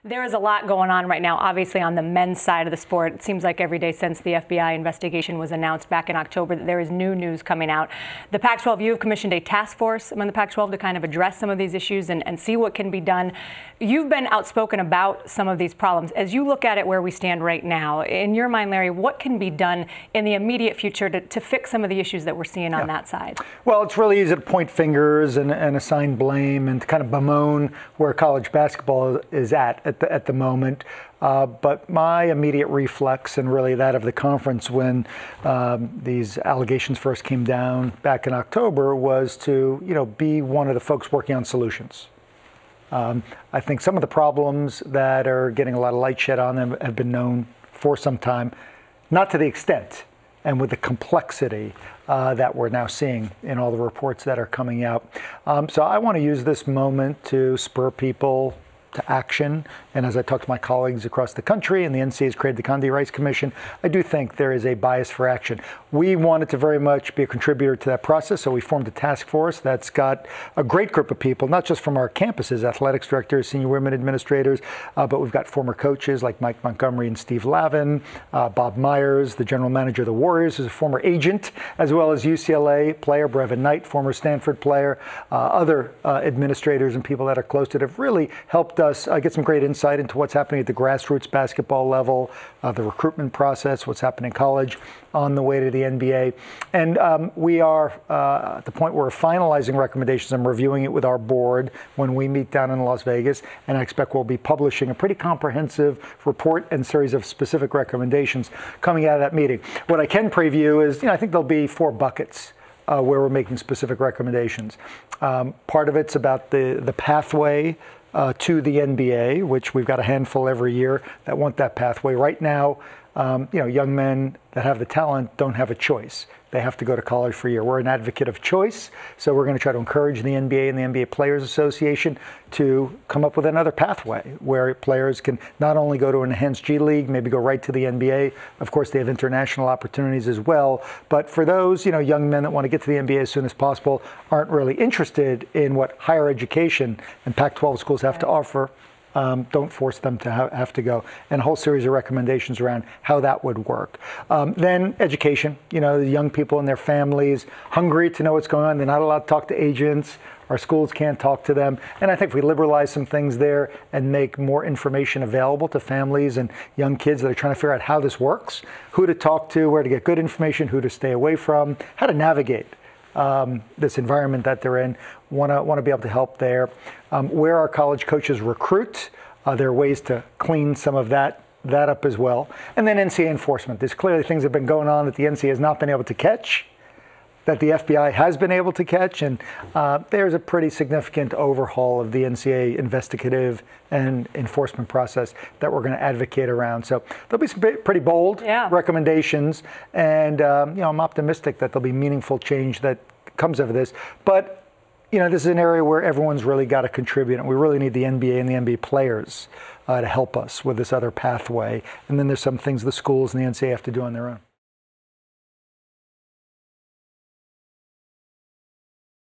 There is a lot going on right now, obviously, on the men's side of the sport. It seems like every day since the FBI investigation was announced back in October that there is new news coming out. The Pac-12, you have commissioned a task force among the Pac-12 to kind of address some of these issues and see what can be done. You've been outspoken about some of these problems. As you look at it where we stand right now, in your mind, Larry, what can be done in the immediate future to fix some of the issues that we're seeing on that side? Well, it's really easy to point fingers and assign blame and to kind of bemoan where college basketball is at the moment. But my immediate reflex, and really that of the conference when these allegations first came down back in October, was to be one of the folks working on solutions. I think some of the problems that are getting a lot of light shed on them have been known for some time, not to the extent and with the complexity that we're now seeing in all the reports that are coming out. So I want to use this moment to spur people to action. And as I talk to my colleagues across the country, and the NCAA has created the Condi Rice Commission, I do think there is a bias for action. We wanted to very much be a contributor to that process, so we formed a task force that's got a great group of people, not just from our campuses, athletics directors, senior women administrators, but we've got former coaches like Mike Montgomery and Steve Lavin, Bob Myers, the general manager of the Warriors, who's a former agent, as well as UCLA player Brevin Knight, former Stanford player, other administrators and people that are close to it have really helped us get some great insight into what's happening at the grassroots basketball level, the recruitment process, what's happening in college, on the way to the NBA. And we are at the point where we're finalizing recommendations. I'm reviewing it with our board when we meet down in Las Vegas, and I expect we'll be publishing a pretty comprehensive report and series of specific recommendations coming out of that meeting. What I can preview is, I think there'll be 4 buckets where we're making specific recommendations. Part of it's about the pathway to the NBA, which we've got a handful every year that want that pathway. Right now, young men that have the talent don't have a choice. They have to go to college for a year. We're an advocate of choice, so we're going to try to encourage the NBA and the NBA Players Association to come up with another pathway where players can not only go to an enhanced G League, maybe go right to the NBA. Of course, they have international opportunities as well. But for those young men that want to get to the NBA as soon as possible, aren't really interested in what higher education and Pac-12 schools have to offer, don't force them to have to go. And a whole series of recommendations around how that would work. Then education, the young people and their families, hungry to know what's going on. They're not allowed to talk to agents. Our schools can't talk to them. And I think if we liberalize some things there and make more information available to families and young kids that are trying to figure out how this works, who to talk to, where to get good information, who to stay away from, how to navigate this environment that they're in, want to be able to help there. Where our college coaches recruit, there are ways to clean some of that up as well. And then NCAA enforcement. There's clearly things that have been going on that the NCAA has not been able to catch, that the FBI has been able to catch, and there's a pretty significant overhaul of the NCAA investigative and enforcement process that we're going to advocate around. So there'll be some pretty bold recommendations, and I'm optimistic that there'll be meaningful change that comes out of this. But this is an area where everyone's really got to contribute, and we really need the NBA and the NBA players to help us with this other pathway. And then there's some things the schools and the NCAA have to do on their own.